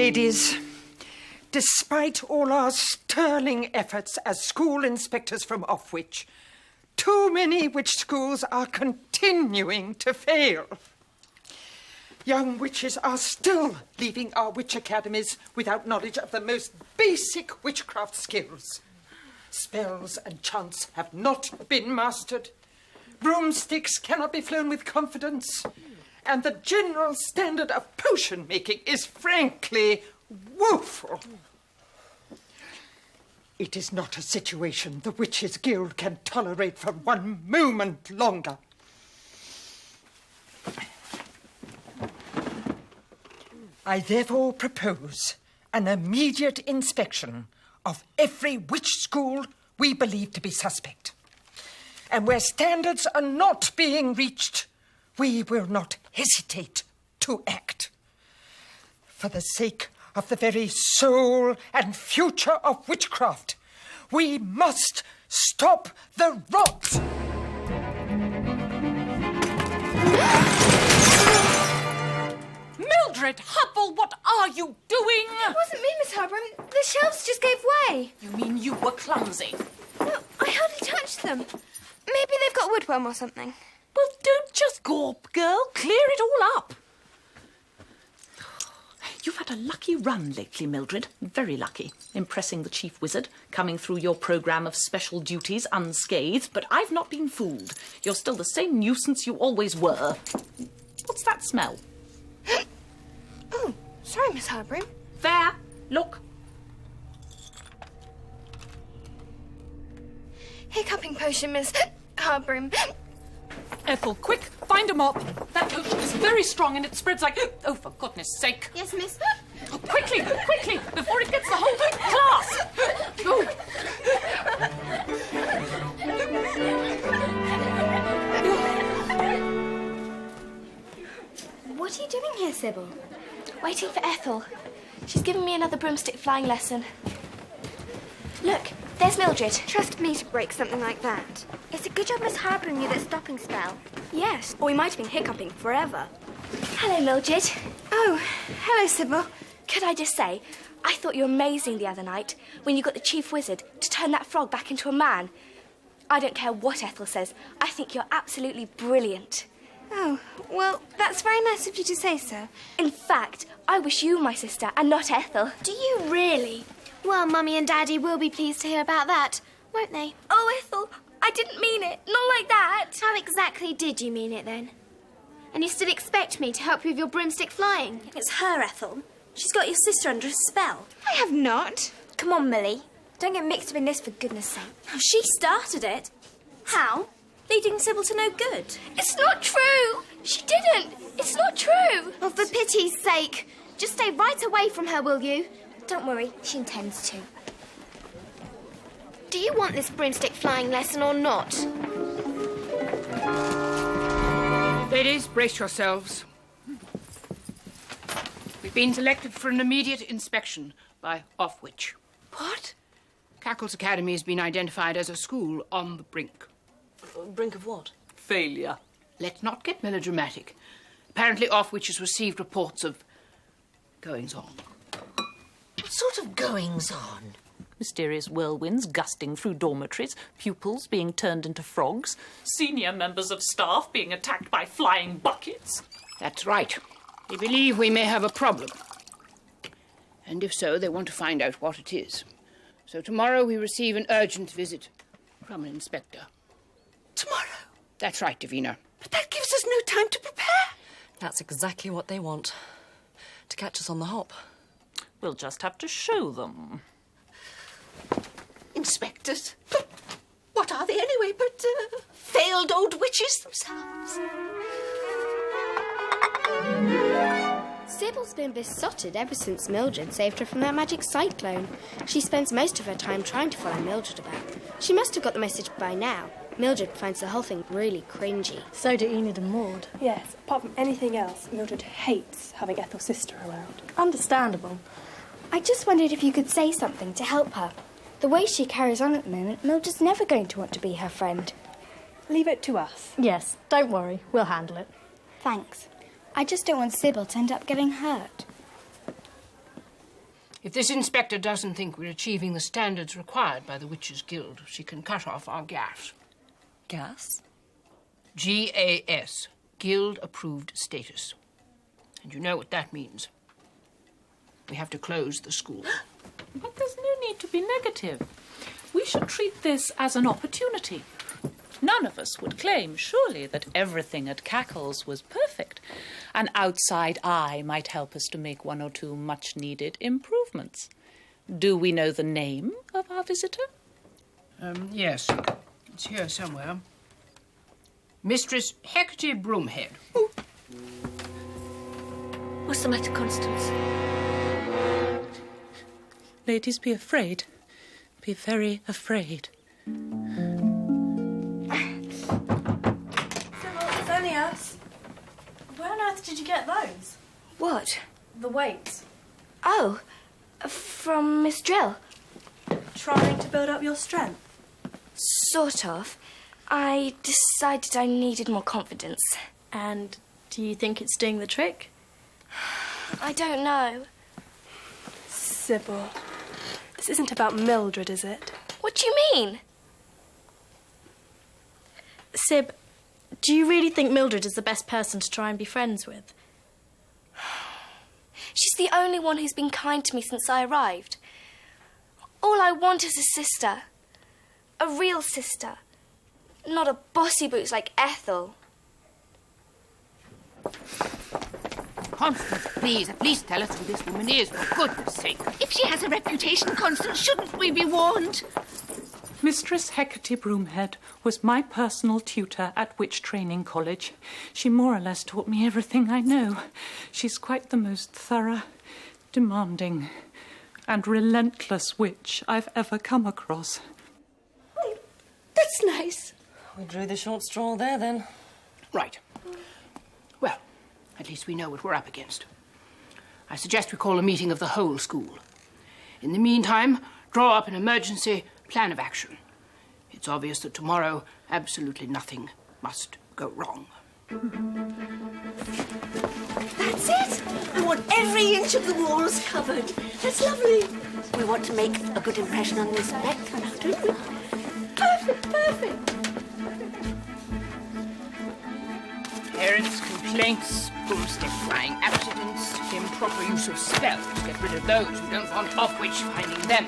Ladies, despite all our sterling efforts as school inspectors from Offwich, too many witch schools are continuing to fail. Young witches are still leaving our witch academies without knowledge of the most basic witchcraft skills. Spells and chants have not been mastered. Broomsticks cannot be flown with confidence. And the general standard of potion making is frankly woeful. It is not a situation the Witches' Guild can tolerate for one moment longer. I therefore propose an immediate inspection of every witch school we believe to be suspect. And where standards are not being reached, we will not hesitate to act. For the sake of the very soul and future of witchcraft, we must stop the rot. Mildred Hubble, what are you doing? It wasn't me, Miss Hardbroom. The shelves just gave way. You mean you were clumsy? No, I hardly touched them. Maybe they've got woodworm or something. Well, don't just gawp, girl. Clear it all up. You've had a lucky run lately, Mildred. Very lucky. Impressing the chief wizard, coming through your programme of special duties unscathed, but I've not been fooled. You're still the same nuisance you always were. What's that smell? Oh, sorry, Miss Hardbroom. There. Look. Hiccuping potion, Miss Hardbroom. Ethel, quick, find a mop. That potion is very strong and it spreads like... Oh, for goodness sake. Yes, Miss. Oh, quickly, quickly, before it gets the whole class. Oh. What are you doing here, Sybil? Waiting for Ethel. She's giving me another broomstick flying lesson. Look, there's Mildred. Trust me to break something like that. It's a good job Miss Hardbroom knew that stopping spell. Yes, or we might have been hiccuping forever. Hello, Mildred. Oh, hello, Sybil. Could I just say, I thought you were amazing the other night when you got the chief wizard to turn that frog back into a man. I don't care what Ethel says. I think you're absolutely brilliant. Oh, well, that's very nice of you to say so. In fact, I wish you were my sister and not Ethel. Do you really? Well, Mummy and Daddy will be pleased to hear about that, won't they? Oh, Ethel, I didn't mean it. Not like that. How exactly did you mean it, then? And you still expect me to help you with your broomstick flying? It's her, Ethel. She's got your sister under a spell. I have not. Come on, Millie. Don't get mixed up in this, for goodness sake. She started it. How? Leading Sybil to no good. It's not true. She didn't. It's not true. Oh, for pity's sake. Just stay right away from her, will you? Don't worry. She intends to. Do you want this broomstick flying lesson or not? Ladies, brace yourselves. We've been selected for an immediate inspection by Offwich. What? Cackle's Academy has been identified as a school on the brink. Brink of what? Failure. Let's not get melodramatic. Apparently Offwich has received reports of goings-on. What sort of goings-on? Mysterious whirlwinds gusting through dormitories, pupils being turned into frogs, senior members of staff being attacked by flying buckets. That's right. They believe we may have a problem. And if so, they want to find out what it is. So tomorrow we receive an urgent visit from an inspector. Tomorrow? That's right, Davina. But that gives us no time to prepare. That's exactly what they want. To catch us on the hop. We'll just have to show them. Inspectors? But what are they anyway but failed old witches themselves? Sybil's been besotted ever since Mildred saved her from that magic cyclone. She spends most of her time trying to follow Mildred about. She must have got the message by now. Mildred finds the whole thing really cringy. So do Enid and Maud. Yes, apart from anything else, Mildred hates having Ethel's sister around. Understandable. I just wondered if you could say something to help her. The way she carries on at the moment, Mildred's never going to want to be her friend. Leave it to us. Yes, don't worry. We'll handle it. Thanks. I just don't want Sybil to end up getting hurt. If this inspector doesn't think we're achieving the standards required by the Witches' Guild, she can cut off our gas. Gas? GAS, Guild-approved status. And you know what that means. We have to close the school. But there's no need to be negative. We should treat this as an opportunity. None of us would claim, surely, that everything at Cackle's was perfect. An outside eye might help us to make 1 or 2 much-needed improvements. Do we know the name of our visitor? Yes. It's here somewhere. Mistress Hecketty Broomhead. What's the matter, Constance? Ladies, be afraid. Be very afraid. It's only us. Where on earth did you get those? What? The weights. Oh, from Miss Drill. Trying to build up your strength. Sort of. I decided I needed more confidence. And do you think it's doing the trick? I don't know. Sybil, this isn't about Mildred, is it? What do you mean? Syb, do you really think Mildred is the best person to try and be friends with? She's the only one who's been kind to me since I arrived. All I want is a sister. A real sister. Not a bossy boots like Ethel. Constance, please, at least tell us who this woman is, for goodness sake. If she has a reputation, Constance, shouldn't we be warned? Mistress Hecketty Broomhead was my personal tutor at Witch Training College. She more or less taught me everything I know. She's quite the most thorough, demanding, and relentless witch I've ever come across. That's nice. We drew the short straw there, then. Right. Well, at least we know what we're up against. I suggest we call a meeting of the whole school. In the meantime, draw up an emergency plan of action. It's obvious that tomorrow absolutely nothing must go wrong. That's it. I want every inch of the walls covered. That's lovely. We want to make a good impression on the inspector now, don't we? Perfect, perfect. Parents' complaints, broomstick flying accidents, improper use of spells. Get rid of those who don't want off-witch finding them.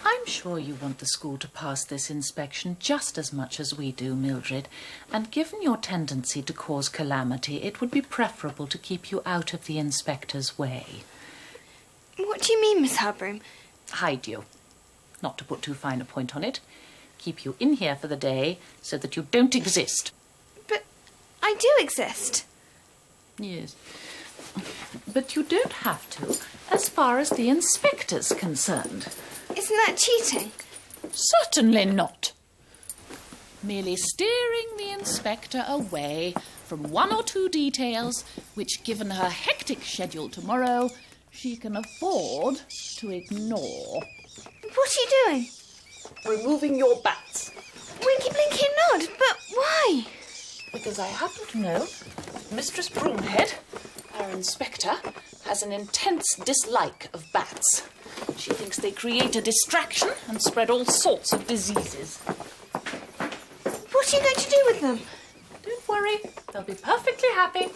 I'm sure you want the school to pass this inspection just as much as we do, Mildred. And given your tendency to cause calamity, it would be preferable to keep you out of the inspector's way. What do you mean, Miss Hardbroom? Hide you. Not to put too fine a point on it. Keep you in here for the day so that you don't exist. But I do exist. Yes. But you don't have to, as far as the inspector's concerned. Isn't that cheating? Certainly not. Merely steering the inspector away from 1 or 2 details which, given her hectic schedule tomorrow, she can afford to ignore. What are you doing? Removing your bats. Winky, blinky, nod. But why? Because I happen to know that Mistress Broomhead, our inspector, has an intense dislike of bats. She thinks they create a distraction and spread all sorts of diseases. What are you going to do with them? Don't worry, they'll be perfectly happy.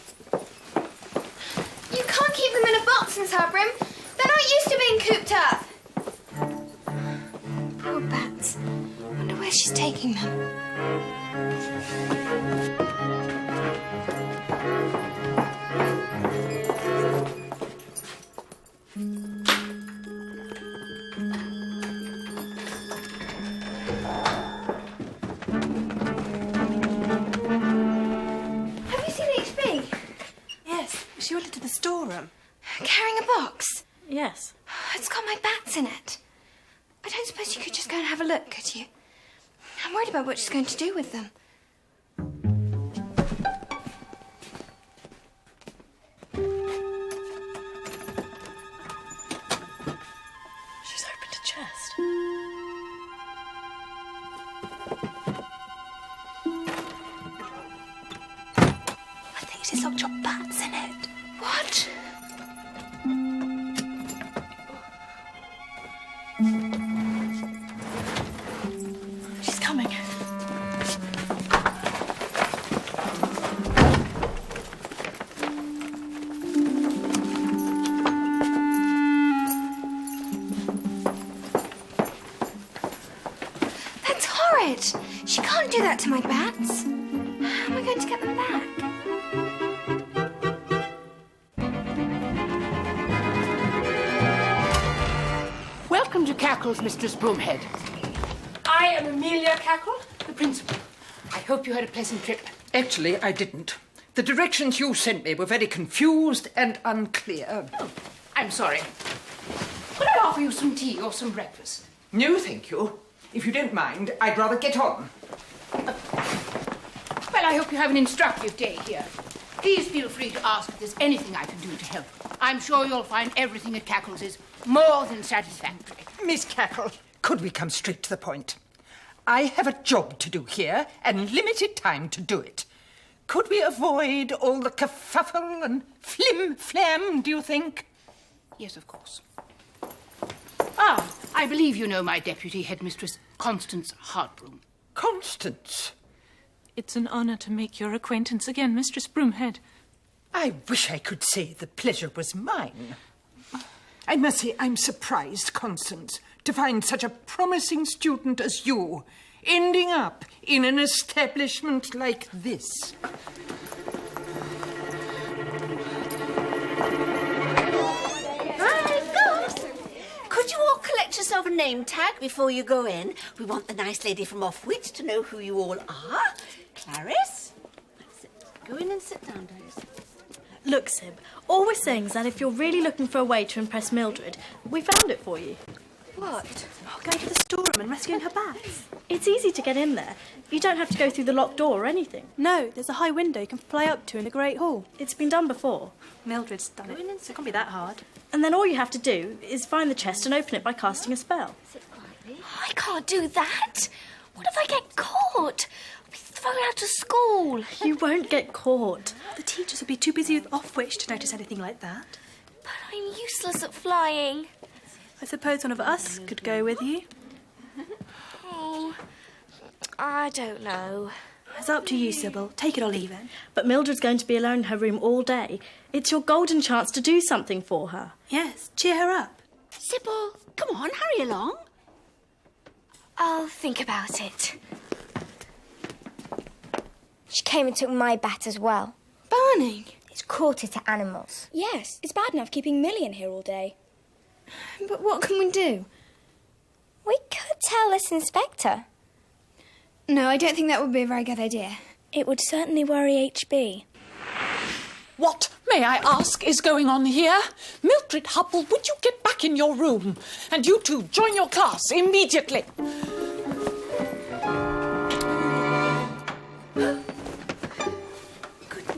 You can't keep them in a box, Miss Hardbroom. They're not used to being cooped up. Poor bats. Wonder where she's taking them. Have you seen HB? Yes, she went into the storeroom. Carrying a box? Yes. It's got my bats in it. I don't suppose you could just go and have a look, could you? I'm worried about what she's going to do with them. She's opened a chest. I think she's locked your bats in it. What? She's coming. That's horrid. She can't do that to my bats. How am I going to get them back? Welcome to Cackle's, Mistress Broomhead. I am Amelia Cackle, the principal. I hope you had a pleasant trip. Actually, I didn't. The directions you sent me were very confused and unclear. Oh, I'm sorry. Could I offer you some tea or some breakfast? No, thank you. If you don't mind, I'd rather get on. Well, I hope you have an instructive day here. Please feel free to ask if there's anything I can do to help. I'm sure you'll find everything at Cackle's is more than satisfactory. Miss Cackle, could we come straight to the point? I have a job to do here and limited time to do it. Could we avoid all the kerfuffle and flim-flam, do you think? Yes, of course. Ah, I believe you know my deputy headmistress, Constance Hardbroom. Constance? It's an honour to make your acquaintance again, Mistress Broomhead. I wish I could say the pleasure was mine. I must say I'm surprised, Constance, to find such a promising student as you ending up in an establishment like this. Hi, girls. Could you all collect yourself a name tag before you go in? We want the nice lady from Offwich to know who you all are. Clarice? That's it. Go in and sit down, Clarice. Look, Sib, all we're saying is that if you're really looking for a way to impress Mildred, we found it for you. What? Oh, go to the storeroom and rescuing her bats. It's easy to get in there. You don't have to go through the locked door or anything. No, there's a high window you can fly up to in the Great Hall. It's been done before. Mildred's done it, so it can't be that hard. And then all you have to do is find the chest and open it by casting a spell. I can't do that. What if I get caught? I'll be thrown out of school. You won't get caught. The teachers would be too busy with Offwich to notice anything like that. But I'm useless at flying. I suppose one of us could go with you. Oh, I don't know. It's up to you, Sybil. Take it or leave it. But Mildred's going to be alone in her room all day. It's your golden chance to do something for her. Yes, cheer her up. Sybil, come on, hurry along. I'll think about it. She came and took my bat as well. Burning? It's cruelty to animals. Yes, it's bad enough keeping Millie in here all day. But what can we do? We could tell this inspector. No, I don't think that would be a very good idea. It would certainly worry HB. What, may I ask, is going on here? Mildred Hubble, would you get back in your room? And you two, join your class immediately. Good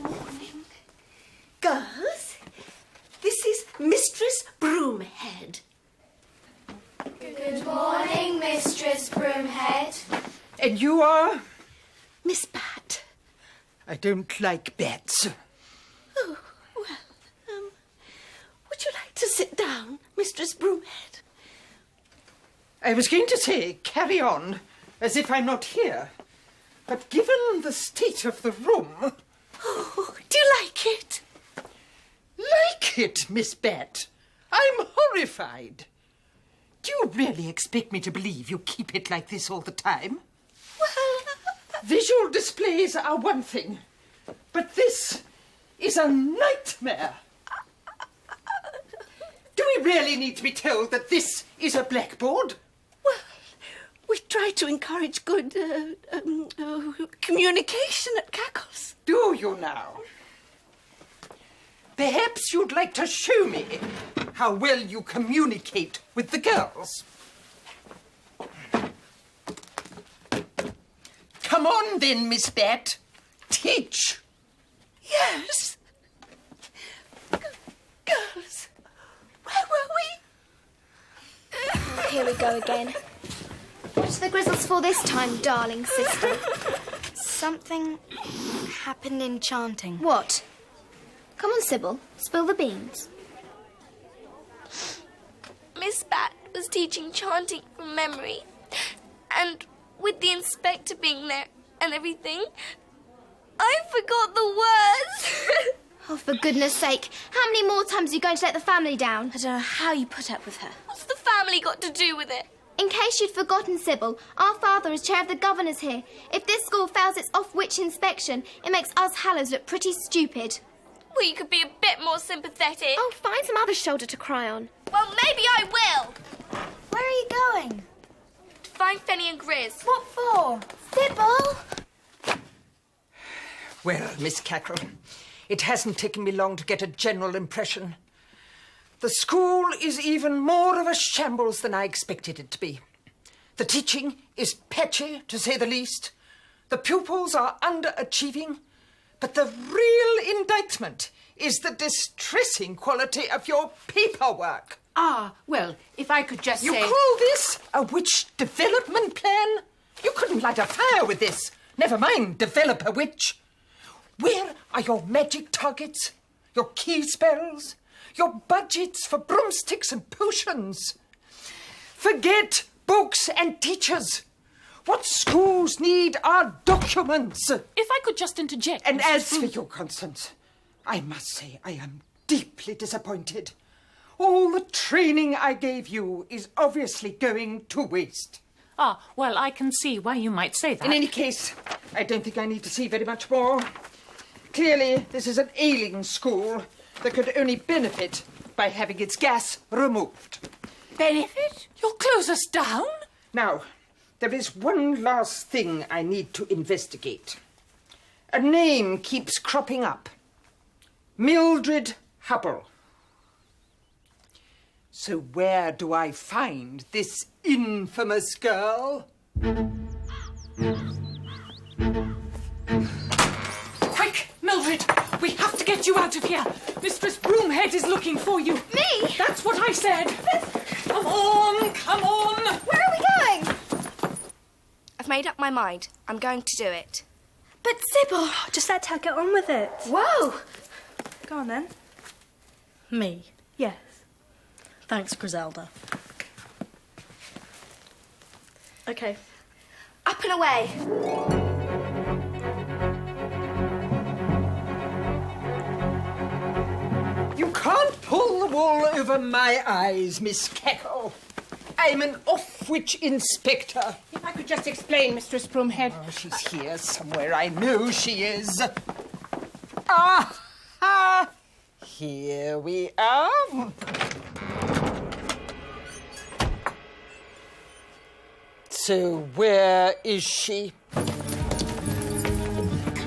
morning. Girls, this is Mistress Broomhead. Good morning, Mistress Broomhead. And you are? Miss Bat. I don't like bats. Oh, well, would you like to sit down, Mistress Broomhead? I was going to say, carry on, as if I'm not here. But given the state of the room... Oh, do you like it? Like it, Miss Bat? I'm horrified. Do you really expect me to believe you keep it like this all the time? Well... Visual displays are one thing, but this is a nightmare. Do we really need to be told that this is a blackboard? Well, we try to encourage good communication at Cackle's. Do you now? Perhaps you'd like to show me how well you communicate with the girls. Come on then, Miss Bat. Teach. Yes. Girls, where were we? Oh, here we go again. What's the grizzles for this time, darling sister? Something happened enchanting. What? Come on, Sybil. Spill the beans. Miss Bat was teaching chanting from memory. And with the inspector being there and everything, I forgot the words. Oh, for goodness sake. How many more times are you going to let the family down? I don't know how you put up with her. What's the family got to do with it? In case you'd forgotten, Sybil, our father is chair of the governors here. If this school fails its off-witch inspection, it makes us Hallows look pretty stupid. Well, you could be a bit more sympathetic. Oh, find some other shoulder to cry on. Well, maybe I will. Where are you going? To find Fenny and Grizz. What for? Sybil! Well, Miss Cackle, it hasn't taken me long to get a general impression. The school is even more of a shambles than I expected it to be. The teaching is patchy, to say the least. The pupils are underachieving. But the real indictment is the distressing quality of your paperwork. Ah, well, if I could just You say... call this a witch development plan? You couldn't light a fire with this. Never mind develop a witch. Where are your magic targets? Your key spells? Your budgets for broomsticks and potions? Forget books and teachers. What schools need are documents. If I could just interject... And as for you, Constance, I must say I am deeply disappointed. All the training I gave you is obviously going to waste. Ah, well, I can see why you might say that. In any case, I don't think I need to see very much more. Clearly, this is an ailing school that could only benefit by having its gas removed. Benefit? You'll close us down? Now, there is one last thing I need to investigate. A name keeps cropping up. Mildred Hubble. So where do I find this infamous girl? Quick, Mildred! We have to get you out of here! Mistress Broomhead is looking for you! Me? That's what I said! Come on, come on! Where are we going? I've made up my mind. I'm going to do it. But Sybil... Just let her get on with it. Whoa! Go on then. Me. Yes. Thanks, Griselda. Okay. Up and away. You can't pull the wool over my eyes, Miss Cackle. I'm an off-witch inspector. If I could just explain, Mistress Broomhead. Oh, she's here somewhere. I know she is. Ah! Here we are. So where is she? Come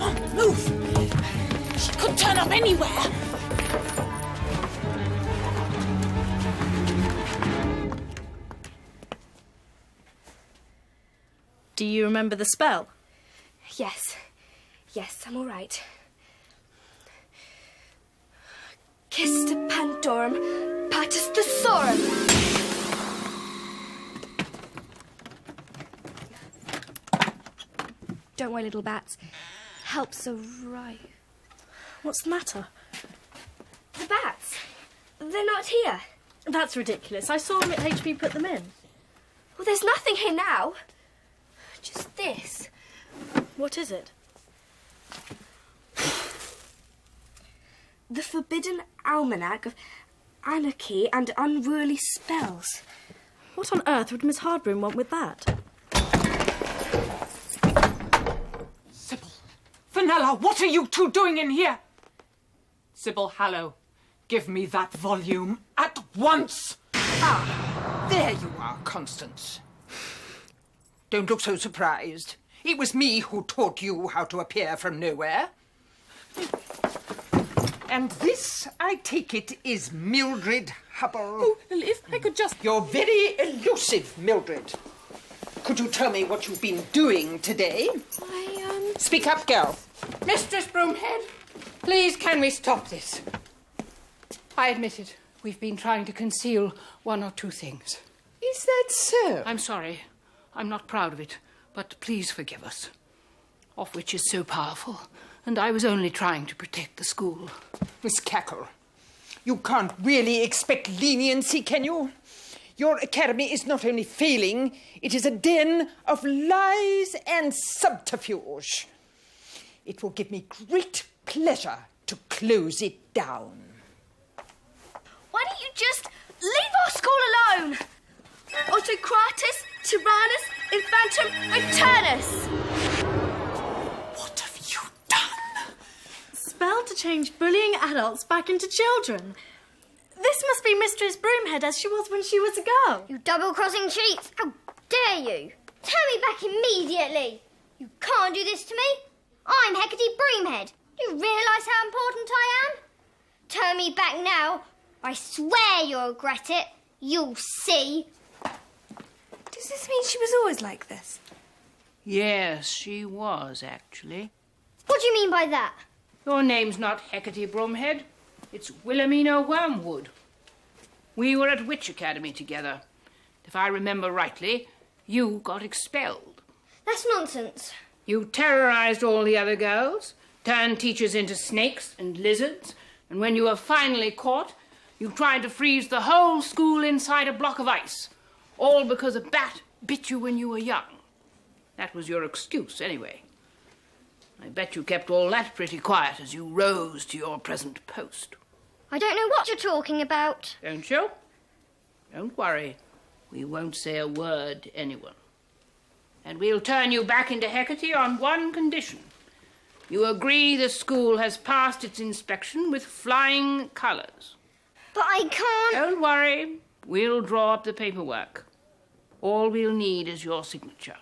on, move! She could turn up anywhere! Do you remember the spell? Yes. Yes, I'm all right. Kiss to Pandorum, Patus Thesaurum. Don't worry, little bats. Helps arrive. What's the matter? The bats. They're not here. That's ridiculous. I saw them at HP put them in. Well, there's nothing here now. Just this. What is it? The Forbidden Almanac of Anarchy and Unruly Spells. What on earth would Miss Hardbroom want with that? Sybil! Fenella, what are you two doing in here? Sybil Hallow, give me that volume at once! Ah, there you are, Constance. Don't look so surprised. It was me who taught you how to appear from nowhere. And this, I take it, is Mildred Hubble. Oh, if I could just... You're very elusive, Mildred. Could you tell me what you've been doing today? Speak up, girl. Mistress Broomhead, please can we stop this? I admit it. We've been trying to conceal one or two things. Is that so? I'm sorry. I'm not proud of it, but please forgive us. Off-witch is so powerful, and I was only trying to protect the school. Miss Cackle, you can't really expect leniency, can you? Your academy is not only failing, it is a den of lies and subterfuge. It will give me great pleasure to close it down. Why don't you just leave our school alone? Autocratus, Tyrannus, Infantum, Returnus! What have you done? Spell to change bullying adults back into children. This must be Mistress Broomhead as she was when she was a girl. You double-crossing cheats! How dare you! Turn me back immediately! You can't do this to me! I'm Hecketty Broomhead. Do you realise how important I am? Turn me back now. I swear you'll regret it. You'll see. Does this mean she was always like this? Yes, she was, actually. What do you mean by that? Your name's not Hecketty Broomhead. It's Wilhelmina Wormwood. We were at Witch Academy together. If I remember rightly, you got expelled. That's nonsense. You terrorized all the other girls, turned teachers into snakes and lizards, and when you were finally caught, you tried to freeze the whole school inside a block of ice, all because a bat bit you when you were young. That was your excuse, anyway. I bet you kept all that pretty quiet as you rose to your present post. I don't know what you're talking about. Don't you? Don't worry. We won't say a word to anyone. And we'll turn you back into Hecketty on one condition. You agree the school has passed its inspection with flying colours. But I can't... Don't worry. We'll draw up the paperwork. All we'll need is your signature.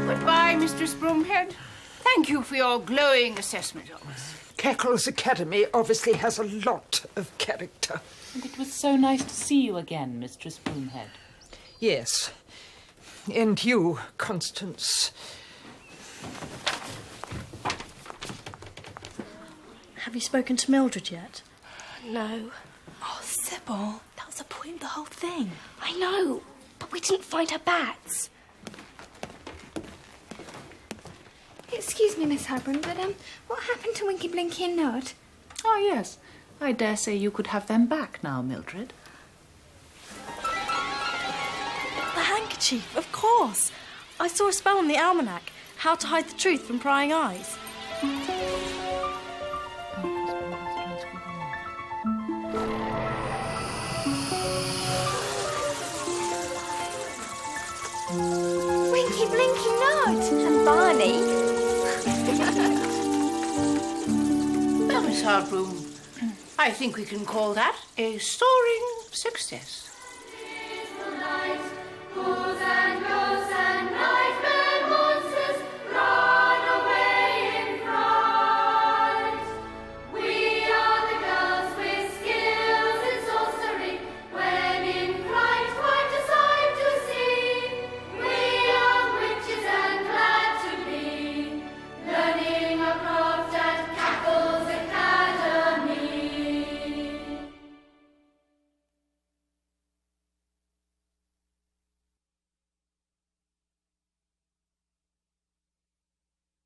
Goodbye, Mistress Broomhead. Thank you for your glowing assessment of us. Cackle's academy obviously has a lot of character. And it was so nice to see you again, Mistress Broomhead. Yes. And you, Constance. Have you spoken to Mildred yet? No. Oh, Sybil, that was the point of the whole thing. I know, but we didn't find her bats. Excuse me, Miss Hardbroom, but what happened to Winky, Blinky and Nod? Oh, yes. I dare say you could have them back now, Mildred. The handkerchief, of course. I saw a spell in the almanac. How to hide the truth from prying eyes. Winky, Blinky, Nod! And Barney. Well, Miss Hardbroom, I think we can call that a soaring success. Peaceful night, pools and